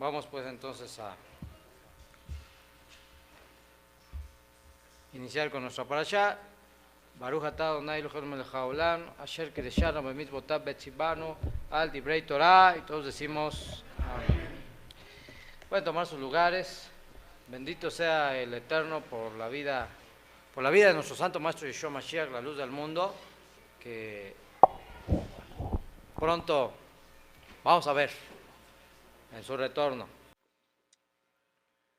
Vamos pues entonces a iniciar con nuestra parashá. Baruch atah Adonai Eloheinu melech haolam, asher kedeshanu bemitzvotav betzivanu al divrei Torah, y todos decimos amén. Pueden tomar sus lugares. Bendito sea el Eterno por la vida de nuestro santo maestro Yeshua Mashiach, la luz del mundo, que pronto vamos a ver en su retorno.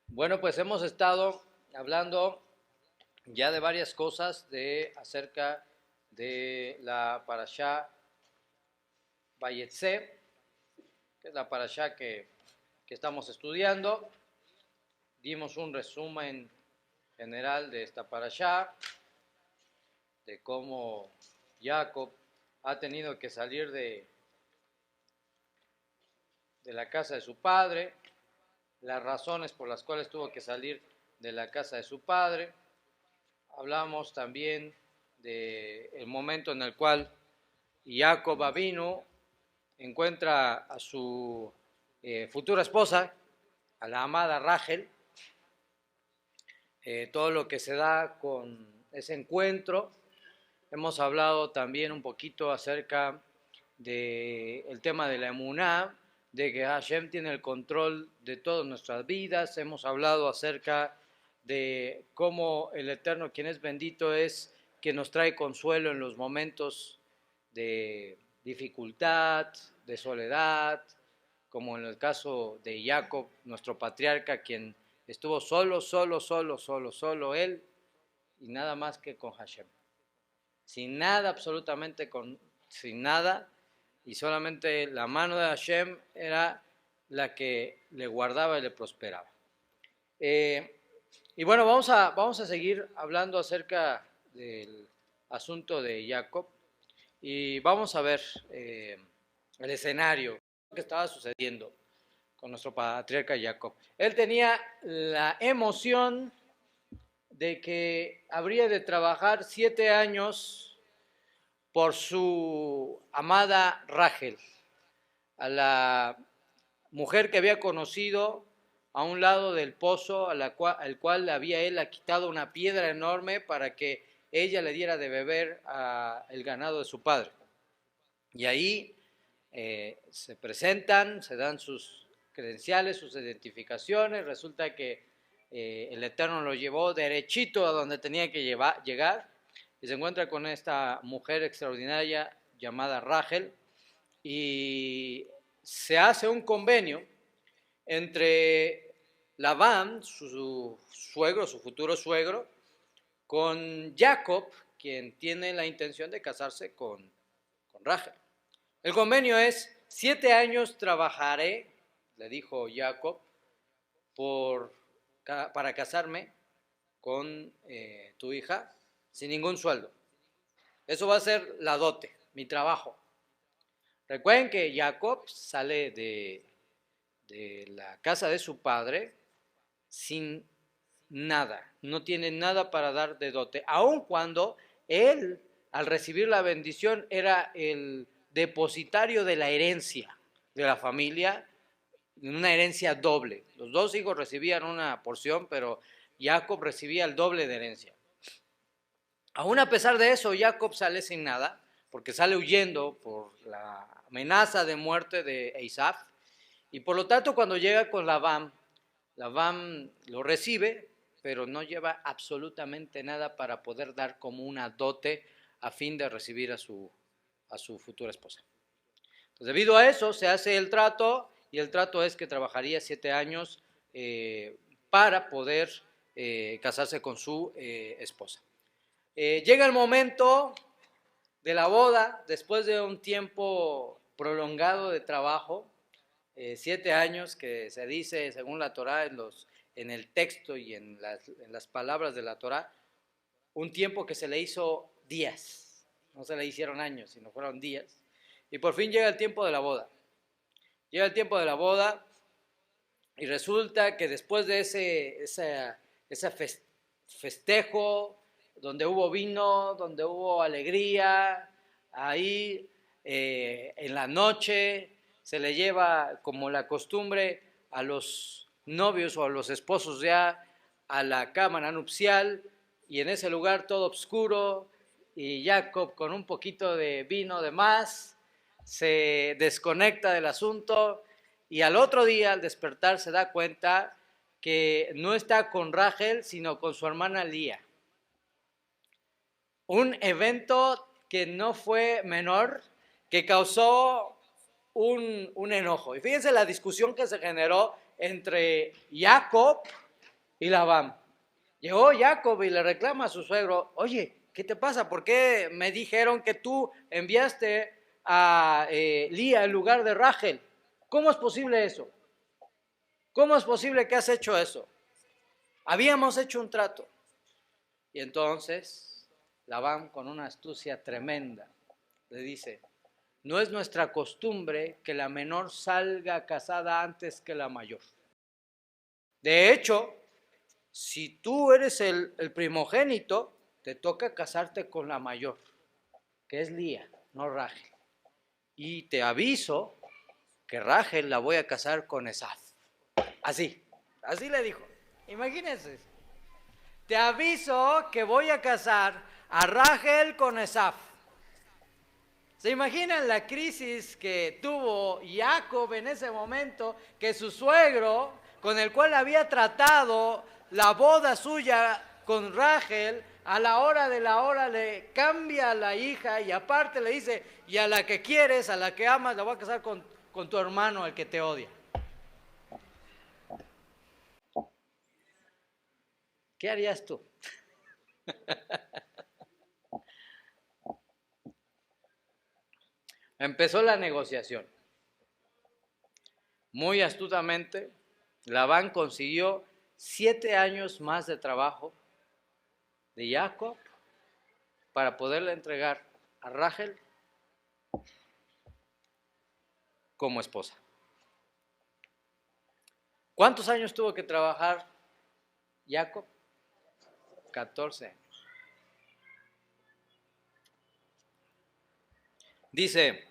Bueno, pues hemos estado hablando ya de varias cosas acerca de la parashá Vayetze, que es la parashá que estamos estudiando. Dimos un resumen general de esta parashá, de cómo Jacob ha tenido que salir de la casa de su padre, las razones por las cuales tuvo que salir de la casa de su padre. Hablamos también del momento en el cual Jacob Avinu encuentra a su futura esposa, a la amada Rachel, todo lo que se da con ese encuentro. Hemos hablado también un poquito acerca del tema de la emuná, de que Hashem tiene el control de todas nuestras vidas. Hemos hablado acerca de cómo el Eterno, quien es bendito, es quien nos trae consuelo en los momentos de dificultad, de soledad, como en el caso de Jacob, nuestro patriarca, quien estuvo solo él, y nada más que con Hashem. Sin nada, absolutamente sin nada, y solamente la mano de Hashem era la que le guardaba y le prosperaba. Y bueno, vamos a seguir hablando acerca del asunto de Jacob, y vamos a ver el escenario que estaba sucediendo con nuestro patriarca Jacob. Él tenía la emoción de que habría de trabajar 7 años por su amada Rachel, a la mujer que había conocido a un lado del pozo, al cual había él quitado una piedra enorme para que ella le diera de beber al ganado de su padre. Y ahí se presentan, se dan sus credenciales, sus identificaciones. Resulta que el Eterno lo llevó derechito a donde tenía que llegar, y se encuentra con esta mujer extraordinaria llamada Rachel, y se hace un convenio entre Labán, su suegro, su futuro suegro, con Jacob, quien tiene la intención de casarse con Rachel. El convenio es: 7 años trabajaré, le dijo Jacob, para casarme con tu hija, sin ningún sueldo. Eso va a ser la dote, mi trabajo. Recuerden que Jacob sale de la casa de su padre sin nada, no tiene nada para dar de dote, aun cuando él, al recibir la bendición, era el depositario de la herencia de la familia, una herencia doble. Los 2 hijos recibían una porción, pero Jacob recibía el doble de herencia. Aún a pesar de eso, Jacob sale sin nada, porque sale huyendo por la amenaza de muerte de Esaú, y por lo tanto cuando llega con Labán lo recibe, pero no lleva absolutamente nada para poder dar como una dote a fin de recibir a su futura esposa. Entonces, debido a eso se hace el trato, y el trato es que trabajaría 7 años para poder casarse con su esposa. Llega el momento de la boda, después de un tiempo prolongado de trabajo, 7 años que se dice, según la Torá, en el texto y en las palabras de la Torá, un tiempo que se le hizo días, no se le hicieron años, sino fueron días, y por fin llega el tiempo de la boda. Llega el tiempo de la boda, y resulta que después de ese festejo, donde hubo vino, donde hubo alegría, ahí en la noche se le lleva, como la costumbre, a los novios o a los esposos ya a la cámara nupcial, y en ese lugar todo oscuro, y Jacob con un poquito de vino de más se desconecta del asunto, y al otro día al despertar se da cuenta que no está con Rachel sino con su hermana Lía. Un evento que no fue menor, que causó un enojo. Y fíjense la discusión que se generó entre Jacob y Labán. Llegó Jacob y le reclama a su suegro: oye, ¿qué te pasa? ¿Por qué me dijeron que tú enviaste a Lía en lugar de Rachel? ¿Cómo es posible eso? ¿Cómo es posible que has hecho eso? Habíamos hecho un trato. Y entonces Labán, con una astucia tremenda, le dice: no es nuestra costumbre que la menor salga casada antes que la mayor. De hecho, si tú eres el primogénito, te toca casarte con la mayor, que es Lía, no Rachel. Y te aviso que Rachel la voy a casar con Esaf. Así le dijo. Imagínense. Te aviso que voy a casar a Rachel con Esaf. ¿Se imaginan la crisis que tuvo Jacob en ese momento? Que su suegro, con el cual había tratado la boda suya con Rachel, a la hora de la hora le cambia a la hija, y aparte le dice: y a la que quieres, a la que amas, la voy a casar con tu hermano, el que te odia. ¿Qué harías tú? Empezó la negociación. Muy astutamente, Labán consiguió 7 años más de trabajo de Jacob para poderle entregar a Rachel como esposa. ¿Cuántos años tuvo que trabajar Jacob? 14 años. Dice,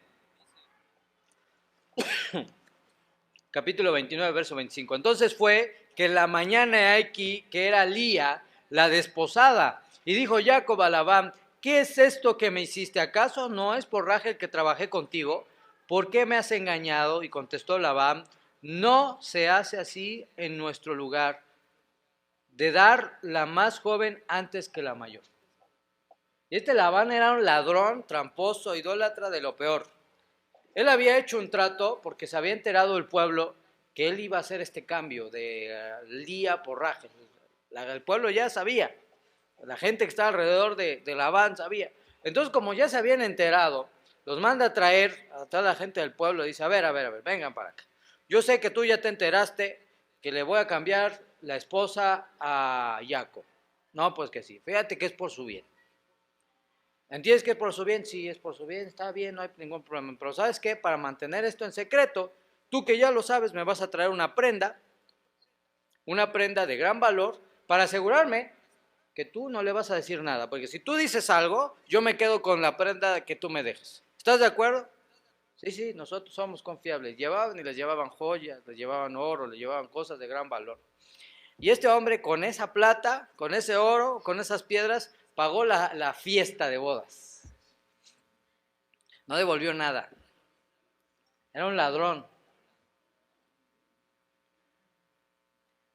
capítulo 29, verso 25. Entonces fue que en la mañana aquí, que era Lía, la desposada, y dijo Jacob a Labán: ¿qué es esto que me hiciste? ¿Acaso no es por Rachel que trabajé contigo? ¿Por qué me has engañado? Y contestó Labán: no se hace así en nuestro lugar, de dar la más joven antes que la mayor. Y este Labán era un ladrón, tramposo, idólatra de lo peor. Él había hecho un trato porque se había enterado el pueblo que él iba a hacer este cambio de Lía por Rachel. El pueblo ya sabía, la gente que estaba alrededor de Labán sabía. Entonces, como ya se habían enterado, los manda a traer a toda la gente del pueblo y dice: a ver, vengan para acá. Yo sé que tú ya te enteraste que le voy a cambiar la esposa a Jacob. No, pues que sí, fíjate que es por su bien. ¿Entiendes que es por su bien? Sí, es por su bien, está bien, no hay ningún problema. Pero ¿sabes qué? Para mantener esto en secreto, tú que ya lo sabes, me vas a traer una prenda de gran valor, para asegurarme que tú no le vas a decir nada. Porque si tú dices algo, yo me quedo con la prenda que tú me dejes. ¿Estás de acuerdo? Sí, nosotros somos confiables. Llevaban y les llevaban joyas, les llevaban oro, les llevaban cosas de gran valor. Y este hombre, con esa plata, con ese oro, con esas piedras, pagó la fiesta de bodas. No devolvió nada. Era un ladrón.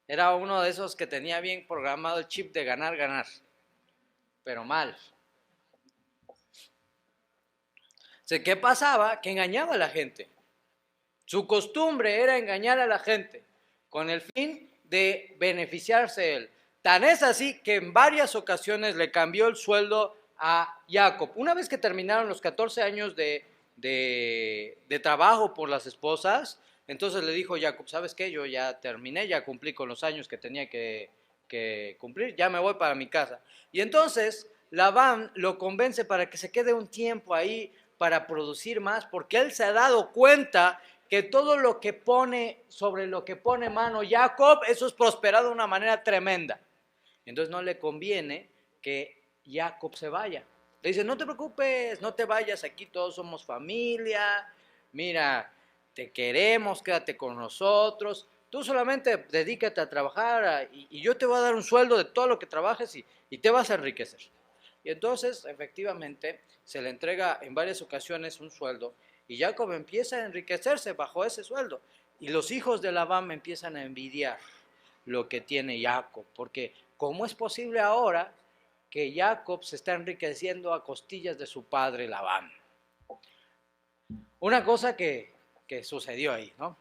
Era uno de esos que tenía bien programado el chip de ganar, pero mal. ¿Qué pasaba? Que engañaba a la gente. Su costumbre era engañar a la gente con el fin de beneficiarse él. Tan es así que en varias ocasiones le cambió el sueldo a Jacob. Una vez que terminaron los 14 años de trabajo por las esposas, entonces le dijo Jacob: ¿sabes qué? Yo ya terminé, ya cumplí con los años que tenía que cumplir, ya me voy para mi casa. Y entonces Labán lo convence para que se quede un tiempo ahí para producir más, porque él se ha dado cuenta que todo lo que pone, sobre lo que pone mano Jacob, eso es prosperado de una manera tremenda. Entonces no le conviene que Jacob se vaya. Le dice: no te preocupes, no te vayas, aquí todos somos familia, mira, te queremos, quédate con nosotros. tú solamente dedícate a trabajar y yo te voy a dar un sueldo de todo lo que trabajes y te vas a enriquecer. Y entonces, efectivamente, se le entrega en varias ocasiones un sueldo y Jacob empieza a enriquecerse bajo ese sueldo. Y los hijos de Labán empiezan a envidiar lo que tiene Jacob, porque ¿cómo es posible ahora que Jacob se está enriqueciendo a costillas de su padre Labán? Una cosa que sucedió ahí, ¿no?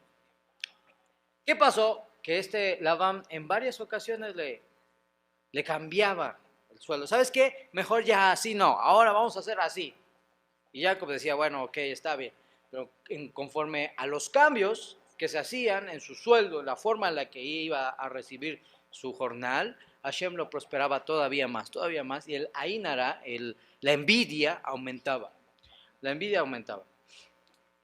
¿Qué pasó? Que este Labán en varias ocasiones le cambiaba el sueldo. ¿Sabes qué? Mejor ya así no, ahora vamos a hacer así. Y Jacob decía, bueno, ok, está bien. Pero conforme a los cambios que se hacían en su sueldo, la forma en la que iba a recibir su jornal, Hashem lo prosperaba todavía más, y el Ainara, la envidia aumentaba. La envidia aumentaba.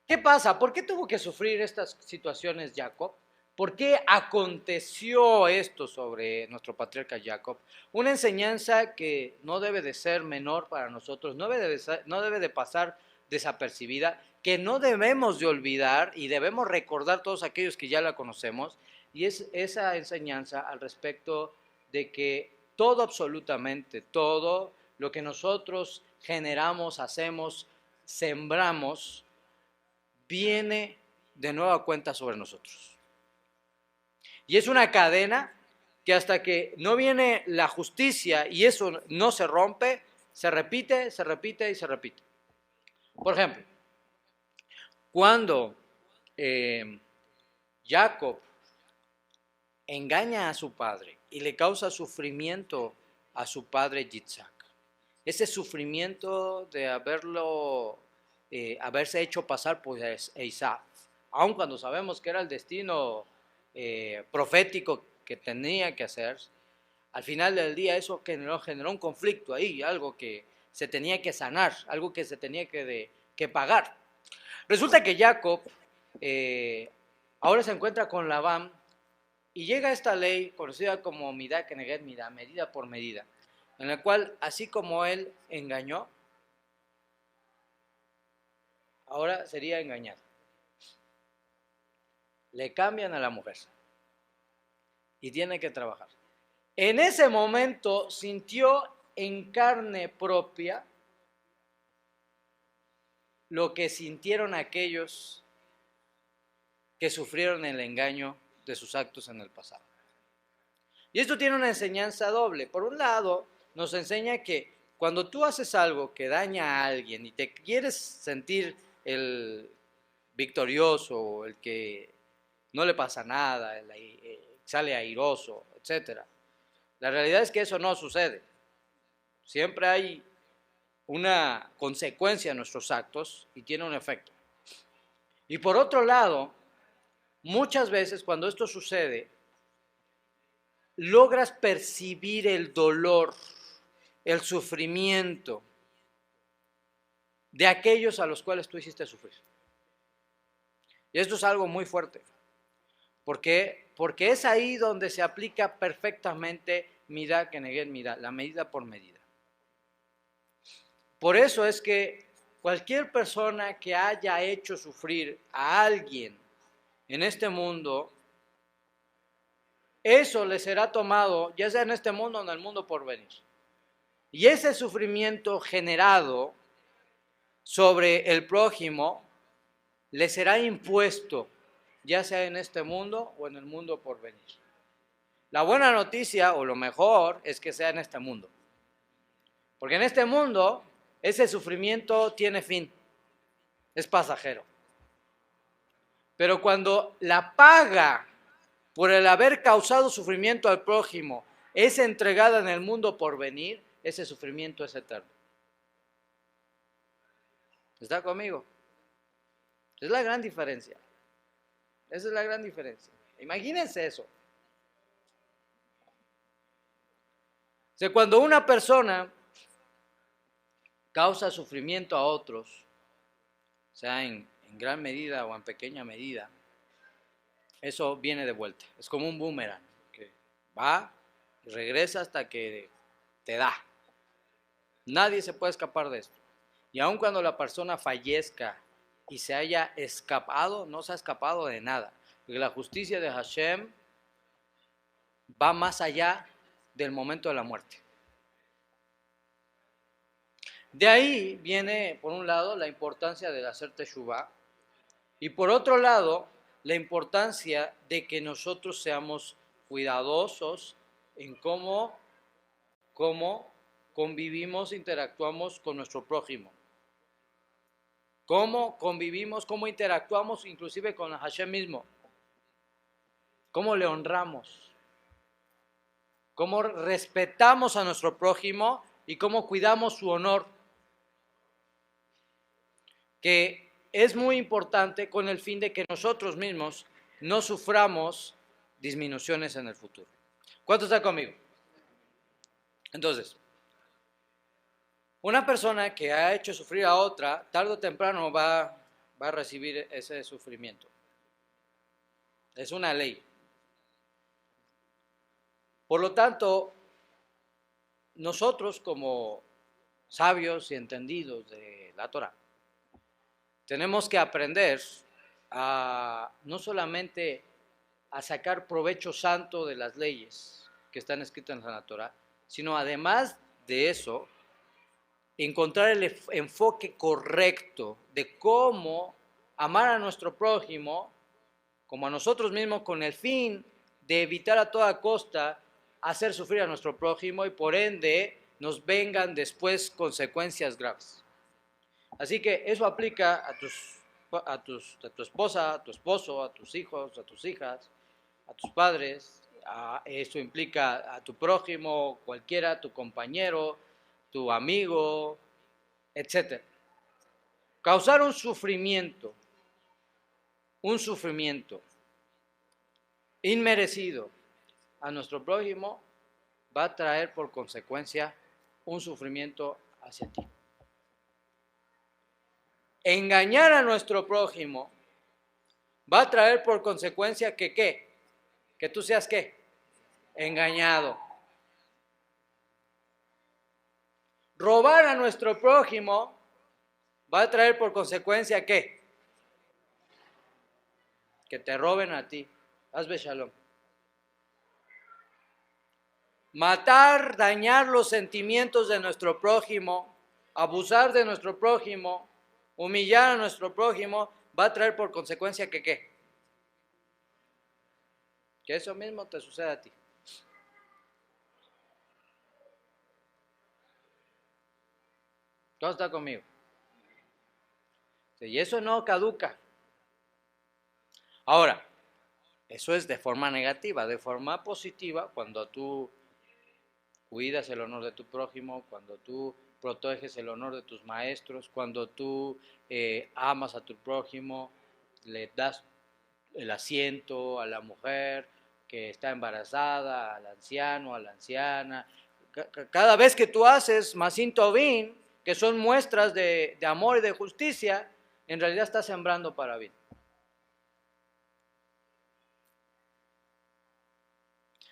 ¿Qué pasa? ¿Por qué tuvo que sufrir estas situaciones Jacob? ¿Por qué aconteció esto sobre nuestro patriarca Jacob? Una enseñanza que no debe de ser menor para nosotros, no debe de pasar desapercibida, que no debemos de olvidar y debemos recordar todos aquellos que ya la conocemos, y es esa enseñanza al respecto de que todo, absolutamente todo, lo que nosotros generamos, hacemos, sembramos, viene de nueva cuenta sobre nosotros. Y es una cadena que hasta que no viene la justicia y eso no se rompe, se repite, se repite y se repite. Por ejemplo, cuando Jacob engaña a su padre y le causa sufrimiento a su padre Yitzhak, ese sufrimiento de haberse hecho pasar por Esaú, aun cuando sabemos que era el destino profético que tenía que hacer, al final del día eso generó un conflicto ahí, algo que se tenía que sanar, algo que se tenía que pagar. Resulta que Jacob ahora se encuentra con Labán y llega esta ley conocida como Midá Keneged Midá, medida por medida, en la cual así como él engañó, ahora sería engañado. Le cambian a la mujer y tiene que trabajar. En ese momento sintió en carne propia lo que sintieron aquellos que sufrieron el engaño de sus actos en el pasado. Y esto tiene una enseñanza doble. Por un lado, nos enseña que cuando tú haces algo que daña a alguien y te quieres sentir el victorioso, el que no le pasa nada, sale airoso, etc. La realidad es que eso no sucede. Siempre hay una consecuencia a nuestros actos y tiene un efecto. Y por otro lado, muchas veces cuando esto sucede, logras percibir el dolor, el sufrimiento de aquellos a los cuales tú hiciste sufrir. Y esto es algo muy fuerte. ¿Por qué? Porque es ahí donde se aplica perfectamente Midá Keneged Midá, la medida por medida. Por eso es que cualquier persona que haya hecho sufrir a alguien en este mundo, eso le será tomado, ya sea en este mundo o en el mundo por venir. Y ese sufrimiento generado sobre el prójimo le será impuesto, ya sea en este mundo o en el mundo por venir. La buena noticia, o lo mejor, es que sea en este mundo. Porque en este mundo, ese sufrimiento tiene fin, es pasajero. Pero cuando la paga por el haber causado sufrimiento al prójimo es entregada en el mundo por venir, ese sufrimiento es eterno. ¿Está conmigo? Es la gran diferencia. Esa es la gran diferencia. Imagínense eso. O sea, cuando una persona causa sufrimiento a otros, sea en gran medida o en pequeña medida, eso viene de vuelta. Es como un boomerang, que va y regresa hasta que te da. Nadie se puede escapar de esto. Y aun cuando la persona fallezca y se haya escapado, no se ha escapado de nada. Porque la justicia de Hashem va más allá del momento de la muerte. De ahí viene, por un lado, la importancia del hacer teshuvah y por otro lado, la importancia de que nosotros seamos cuidadosos en cómo convivimos, interactuamos con nuestro prójimo. Cómo convivimos, cómo interactuamos inclusive con Hashem mismo. Cómo le honramos. Cómo respetamos a nuestro prójimo y cómo cuidamos su honor. Que es muy importante con el fin de que nosotros mismos no suframos disminuciones en el futuro. ¿Cuántos están conmigo? Entonces, una persona que ha hecho sufrir a otra, tarde o temprano va a recibir ese sufrimiento. Es una ley. Por lo tanto, nosotros como sabios y entendidos de la Torah, tenemos que aprender a no solamente a sacar provecho santo de las leyes que están escritas en la Torah, sino además de eso, encontrar el enfoque correcto de cómo amar a nuestro prójimo como a nosotros mismos con el fin de evitar a toda costa hacer sufrir a nuestro prójimo y por ende nos vengan después consecuencias graves. Así que eso aplica a tu esposa, a tu esposo, a tus hijos, a tus hijas, a tus padres. Eso implica a tu prójimo, cualquiera, tu compañero, tu amigo, etc. Causar un sufrimiento inmerecido a nuestro prójimo va a traer por consecuencia un sufrimiento hacia ti. Engañar a nuestro prójimo va a traer por consecuencia que ¿qué? Que tú seas ¿qué? Engañado. Robar a nuestro prójimo va a traer por consecuencia ¿qué? Que te roben a ti. Hazme shalom. Matar, dañar los sentimientos de nuestro prójimo, abusar de nuestro prójimo, humillar a nuestro prójimo, va a traer por consecuencia que ¿qué? Que eso mismo te suceda a ti. ¿Todo está conmigo? Y eso no caduca. Ahora, eso es de forma negativa. De forma positiva, cuando tú cuidas el honor de tu prójimo, cuando tú proteges el honor de tus maestros, cuando tú amas a tu prójimo, le das el asiento a la mujer que está embarazada, al anciano, a la anciana. Cada vez que tú haces Masin Tovim, que son muestras de amor y de justicia, en realidad estás sembrando para bien.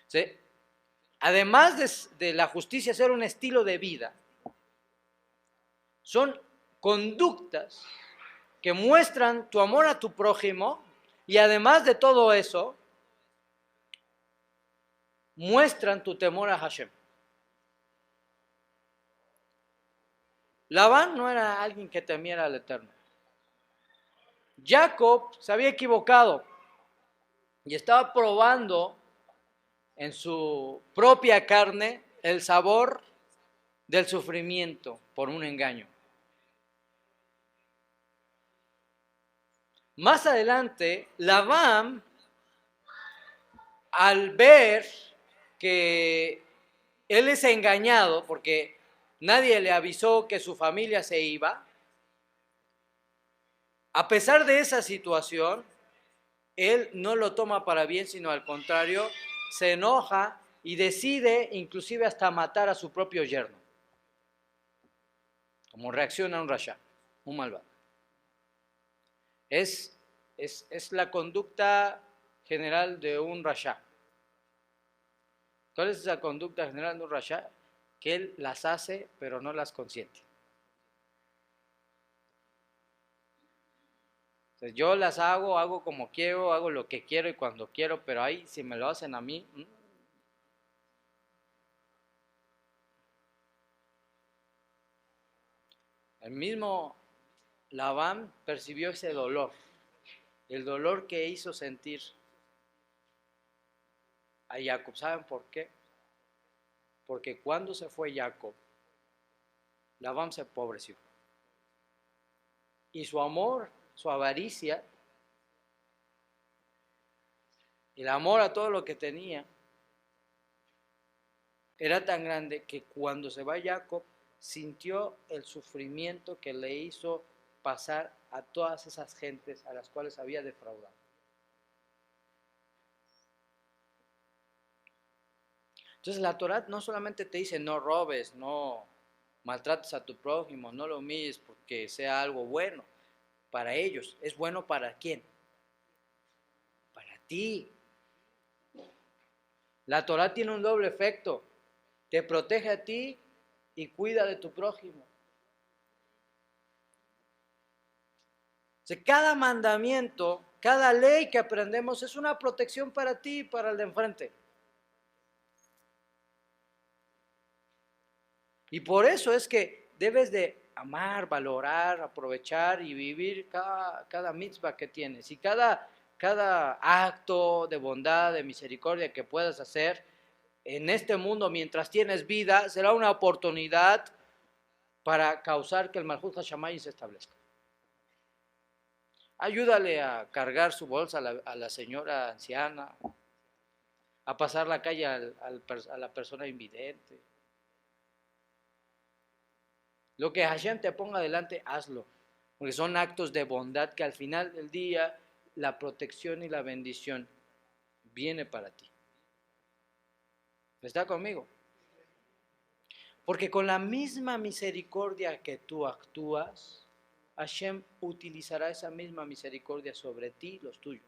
¿Sí? Además de la justicia ser un estilo de vida, son conductas que muestran tu amor a tu prójimo y además de todo eso, muestran tu temor a Hashem. Labán no era alguien que temiera al Eterno. Jacob se había equivocado y estaba probando en su propia carne el sabor del sufrimiento por un engaño. Más adelante, Labán, al ver que él es engañado porque nadie le avisó que su familia se iba, a pesar de esa situación, él no lo toma para bien, sino al contrario, se enoja y decide inclusive hasta matar a su propio yerno. Como reacción a un rasha, un malvado. Es la conducta general de un rasha. ¿Cuál es esa conducta general de un rasha? Que él las hace, pero no las consiente. Pues yo las hago como quiero, hago lo que quiero y cuando quiero, pero ahí si me lo hacen a mí. El mismo Labán percibió ese dolor, el dolor que hizo sentir a Jacob. ¿Saben por qué? Porque cuando se fue Jacob, Labán se empobreció. Y su amor, su avaricia, el amor a todo lo que tenía, era tan grande que cuando se va Jacob, sintió el sufrimiento que le hizo pasar a todas esas gentes a las cuales había defraudado. Entonces la Torá no solamente te dice no robes, no maltrates a tu prójimo, no lo humilles porque sea algo bueno para ellos. ¿Es bueno para quién? Para ti. La Torá tiene un doble efecto. Te protege a ti y cuida de tu prójimo. O sea, cada mandamiento, cada ley que aprendemos es una protección para ti y para el de enfrente. Y por eso es que debes de amar, valorar, aprovechar y vivir cada mitzvah que tienes. Y cada acto de bondad, de misericordia que puedas hacer en este mundo mientras tienes vida, será una oportunidad para causar que el Malhut Hashamayim se establezca. Ayúdale a cargar su bolsa a la señora anciana, a pasar la calle a la persona invidente. Lo que Hashem te ponga adelante, hazlo, porque son actos de bondad que al final del día la protección y la bendición viene para ti. ¿Está conmigo? Porque con la misma misericordia que tú actúas, Hashem utilizará esa misma misericordia sobre ti y los tuyos.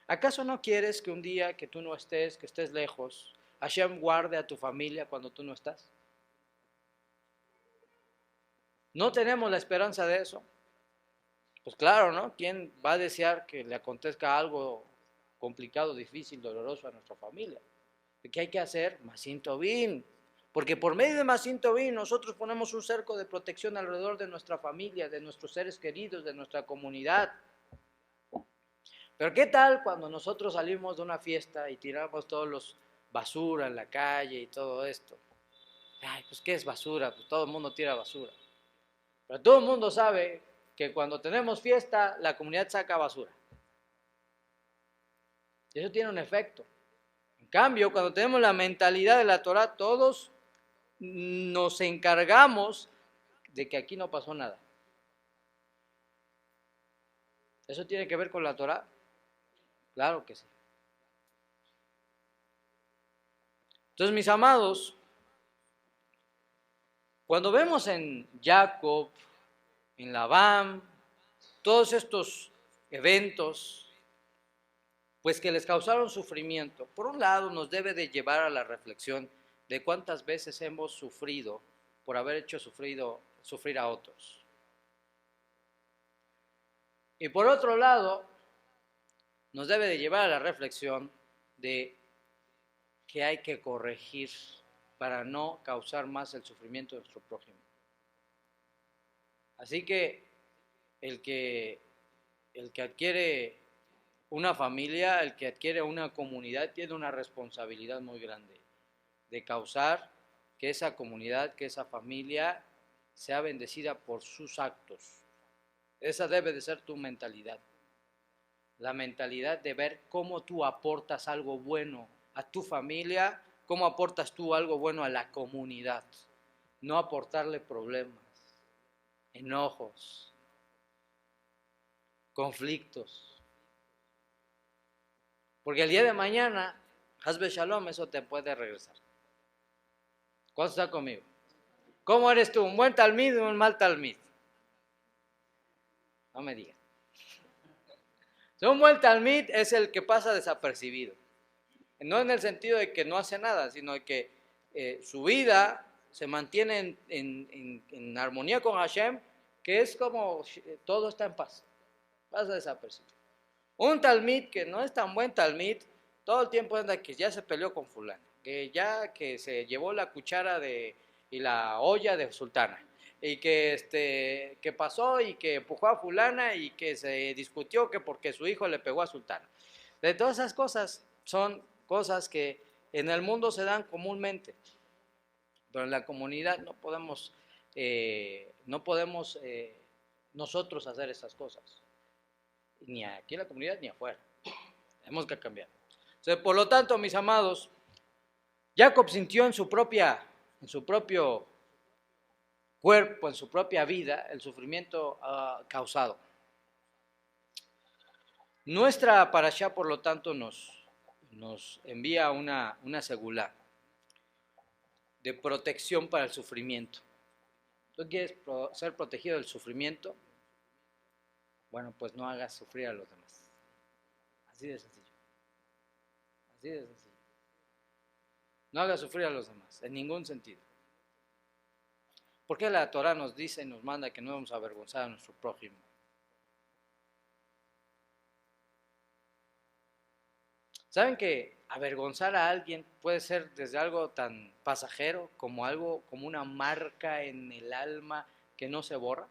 ¿Acaso no quieres que un día que tú no estés, que estés lejos, Hashem guarde a tu familia cuando tú no estás? ¿No tenemos la esperanza de eso? Pues claro, ¿no? ¿Quién va a desear que le acontezca algo complicado, difícil, doloroso a nuestra familia? ¿Qué hay que hacer? Masin Tovim. Porque por medio de Masin Tovim nosotros ponemos un cerco de protección alrededor de nuestra familia, de nuestros seres queridos, de nuestra comunidad. Pero ¿qué tal cuando nosotros salimos de una fiesta y tiramos todos los basura en la calle y todo esto? Ay, pues ¿qué es basura? Pues todo el mundo tira basura. Pero todo el mundo sabe que cuando tenemos fiesta, la comunidad saca basura. Y eso tiene un efecto. En cambio, cuando tenemos la mentalidad de la Torah, todos nos encargamos de que aquí no pasó nada. ¿Eso tiene que ver con la Torah? Claro que sí. Entonces, mis amados, cuando vemos en Jacob, en Labán, todos estos eventos, pues que les causaron sufrimiento, por un lado nos debe de llevar a la reflexión de cuántas veces hemos sufrido por haber hecho sufrir a otros. Y por otro lado, nos debe de llevar a la reflexión de que hay que corregir para no causar más el sufrimiento de nuestro prójimo. Así que el que adquiere una familia, el que adquiere una comunidad, tiene una responsabilidad muy grande de causar que esa comunidad, que esa familia sea bendecida por sus actos. Esa debe de ser tu mentalidad. La mentalidad de ver cómo tú aportas algo bueno a tu familia, cómo aportas tú algo bueno a la comunidad. No aportarle problemas, enojos, conflictos. Porque el día de mañana, Hasbe Shalom, eso te puede regresar. ¿Cuánto está conmigo? ¿Cómo eres tú? ¿Un buen talmid o un mal talmid? No me digas. Un buen talmid es el que pasa desapercibido. No en el sentido de que no hace nada, sino de que su vida se mantiene en armonía con Hashem, que es como todo está en paz. pasa desapercibido. Un talmid que no es tan buen talmid, todo el tiempo anda que ya se peleó con fulano, que ya que se llevó la cuchara y la olla de sultana, y que pasó y que empujó a fulana y que se discutió que porque su hijo le pegó a sultana. De todas esas cosas son cosas que en el mundo se dan comúnmente, pero en la comunidad no podemos nosotros hacer esas cosas, ni aquí en la comunidad ni afuera. Tenemos que cambiar. O sea, por lo tanto, mis amados, Jacob sintió en su propio cuerpo, en su propia vida, el sufrimiento causado. Nuestra parashá, por lo tanto, nos envía una segulá de protección para el sufrimiento. ¿Tú quieres ser protegido del sufrimiento? Bueno, pues no hagas sufrir a los demás. Así de sencillo. Así de sencillo. No hagas sufrir a los demás, en ningún sentido. ¿Por qué la Torah nos dice y nos manda que no debemos avergonzar a nuestro prójimo? ¿Saben que avergonzar a alguien puede ser desde algo tan pasajero como como una marca en el alma que no se borra?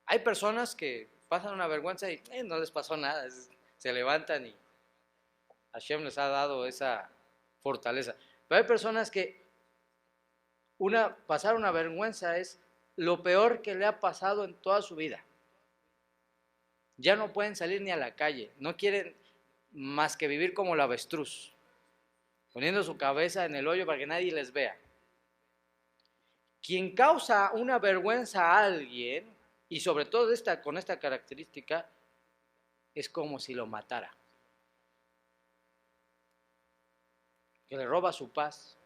Hay personas que pasan una vergüenza y no les pasó nada, se levantan y Hashem les ha dado esa fortaleza. Pero hay personas que pasar una vergüenza es lo peor que le ha pasado en toda su vida. Ya no pueden salir ni a la calle, no quieren más que vivir como el avestruz, poniendo su cabeza en el hoyo para que nadie les vea. Quien causa una vergüenza a alguien, y sobre todo con esta característica, es como si lo matara, que le roba su paz.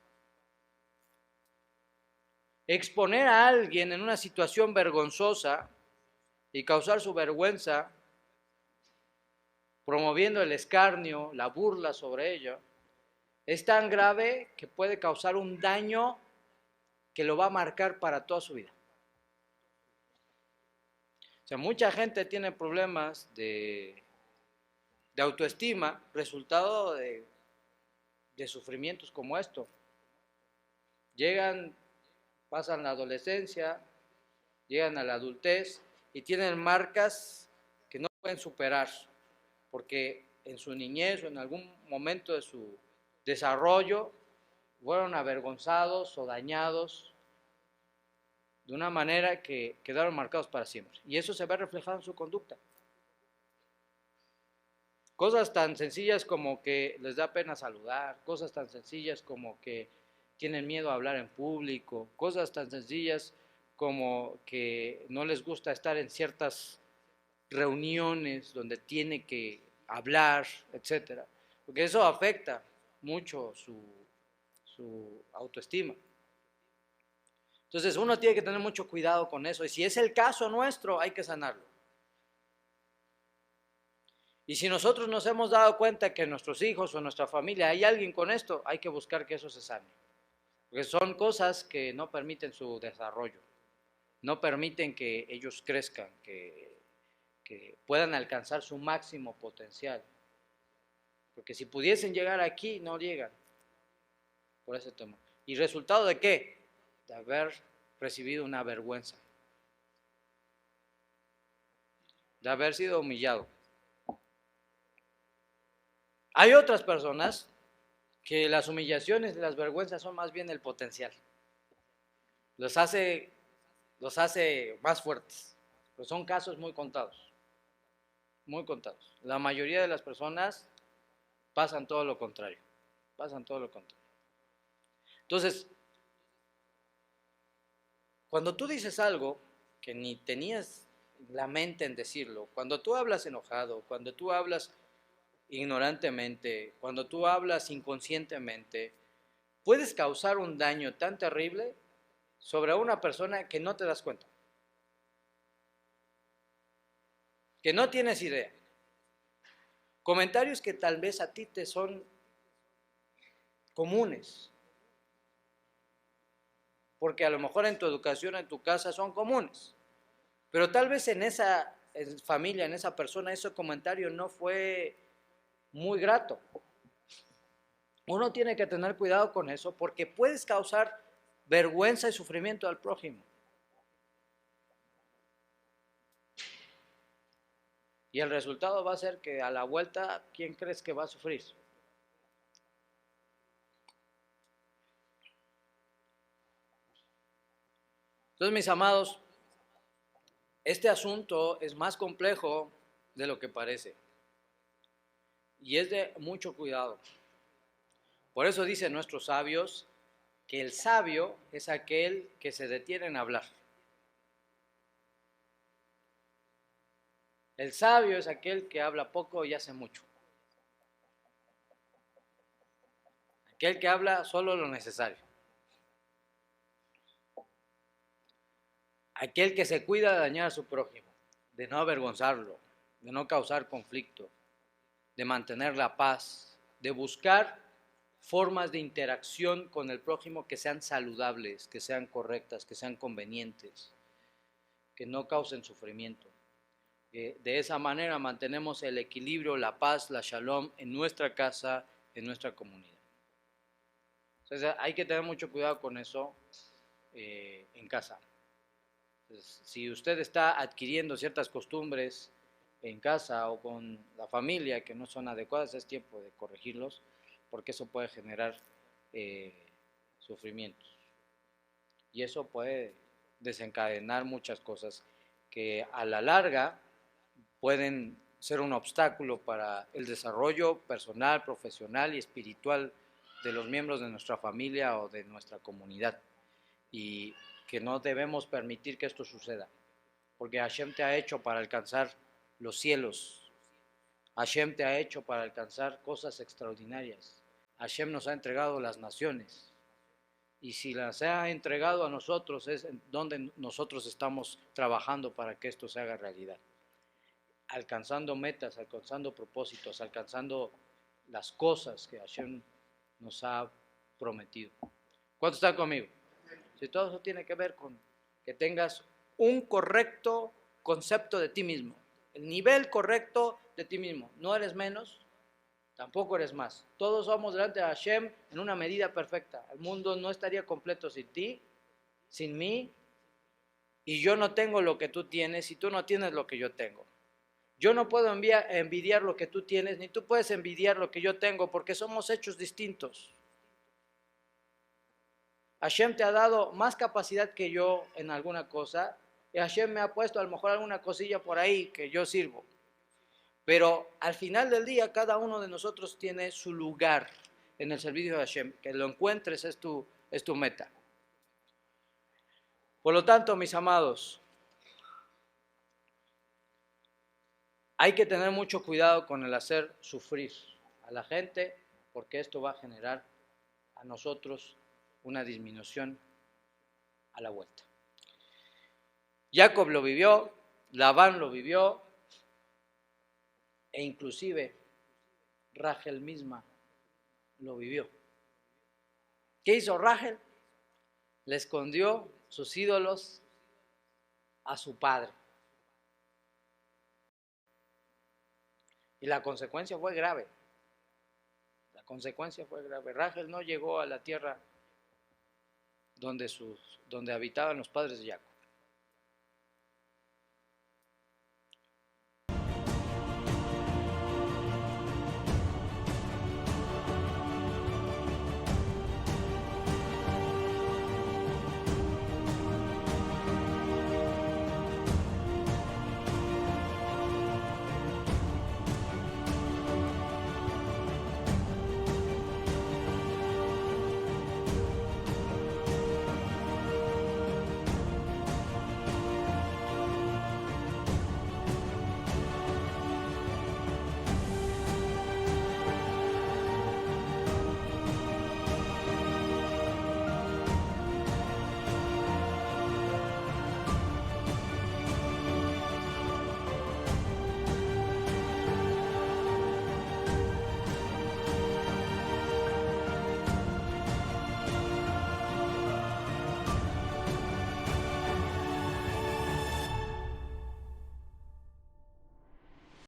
Exponer a alguien en una situación vergonzosa y causar su vergüenza, promoviendo el escarnio, la burla sobre ello, es tan grave que puede causar un daño que lo va a marcar para toda su vida. O sea, mucha gente tiene problemas de autoestima, resultado de sufrimientos como esto. Pasan la adolescencia, llegan a la adultez y tienen marcas que no pueden superar, porque en su niñez o en algún momento de su desarrollo fueron avergonzados o dañados de una manera que quedaron marcados para siempre. Y eso se ve reflejado en su conducta. Cosas tan sencillas como que les da pena saludar, cosas tan sencillas como que tienen miedo a hablar en público, cosas tan sencillas como que no les gusta estar en ciertas reuniones donde tiene que hablar, etcétera, porque eso afecta mucho su autoestima. Entonces uno tiene que tener mucho cuidado con eso, y si es el caso nuestro, hay que sanarlo. Y si nosotros nos hemos dado cuenta que en nuestros hijos o en nuestra familia hay alguien con esto, hay que buscar que eso se sane, porque son cosas que no permiten su desarrollo, no permiten que ellos crezcan, que puedan alcanzar su máximo potencial. Porque si pudiesen llegar aquí, no llegan por ese tema. ¿Y resultado de qué? De haber recibido una vergüenza, de haber sido humillado. Hay otras personas que las humillaciones y las vergüenzas son más bien el potencial. Los hace más fuertes, pero son casos muy contados. Muy contados. La mayoría de las personas pasan todo lo contrario. Entonces, cuando tú dices algo que ni tenías la mente en decirlo, cuando tú hablas enojado, cuando tú hablas ignorantemente, cuando tú hablas inconscientemente, puedes causar un daño tan terrible sobre una persona que no te das cuenta, que no tienes idea. Comentarios que tal vez a ti te son comunes, porque a lo mejor en tu educación, en tu casa son comunes, Pero tal vez en esa familia, en esa persona, ese comentario no fue muy grato. Uno tiene que tener cuidado con eso porque puedes causar vergüenza y sufrimiento al prójimo. Y el resultado va a ser que a la vuelta, ¿quién crees que va a sufrir? Entonces, mis amados, este asunto es más complejo de lo que parece. Y es de mucho cuidado. Por eso dicen nuestros sabios que el sabio es aquel que se detiene en hablar. El sabio es aquel que habla poco y hace mucho. Aquel que habla solo lo necesario. Aquel que se cuida de dañar a su prójimo, de no avergonzarlo, de no causar conflicto, de mantener la paz, de buscar formas de interacción con el prójimo que sean saludables, que sean correctas, que sean convenientes, que no causen sufrimiento. De esa manera mantenemos el equilibrio, la paz, la shalom en nuestra casa, en nuestra comunidad. Entonces hay que tener mucho cuidado con eso en casa. Entonces, si usted está adquiriendo ciertas costumbres en casa o con la familia que no son adecuadas, es tiempo de corregirlos, porque eso puede generar sufrimientos. Y eso puede desencadenar muchas cosas que a la larga pueden ser un obstáculo para el desarrollo personal, profesional y espiritual de los miembros de nuestra familia o de nuestra comunidad. Y que no debemos permitir que esto suceda, porque Hashem te ha hecho para alcanzar los cielos. Hashem te ha hecho para alcanzar cosas extraordinarias. Hashem nos ha entregado las naciones. Y si las ha entregado a nosotros, es donde nosotros estamos trabajando para que esto se haga realidad. Alcanzando metas, alcanzando propósitos, alcanzando las cosas que Hashem nos ha prometido. ¿Cuántos están conmigo? Si todo eso tiene que ver con que tengas un correcto concepto de ti mismo, el nivel correcto de ti mismo. No eres menos, tampoco eres más. Todos somos delante de Hashem en una medida perfecta. El mundo no estaría completo sin ti, sin mí, y yo no tengo lo que tú tienes y tú no tienes lo que yo tengo. Yo no puedo envidiar lo que tú tienes, ni tú puedes envidiar lo que yo tengo, porque somos hechos distintos. Hashem te ha dado más capacidad que yo en alguna cosa, y Hashem me ha puesto a lo mejor alguna cosilla por ahí que yo sirvo. Pero al final del día, cada uno de nosotros tiene su lugar en el servicio de Hashem. Que lo encuentres es tu meta. Por lo tanto, mis amados, hay que tener mucho cuidado con el hacer sufrir a la gente, porque esto va a generar a nosotros una disminución a la vuelta. Jacob lo vivió, Labán lo vivió, e inclusive Rachel misma lo vivió. ¿Qué hizo Rachel? Le escondió sus ídolos a su padre. Y la consecuencia fue grave. La consecuencia fue grave. Rachel no llegó a la tierra donde habitaban los padres de Jacob.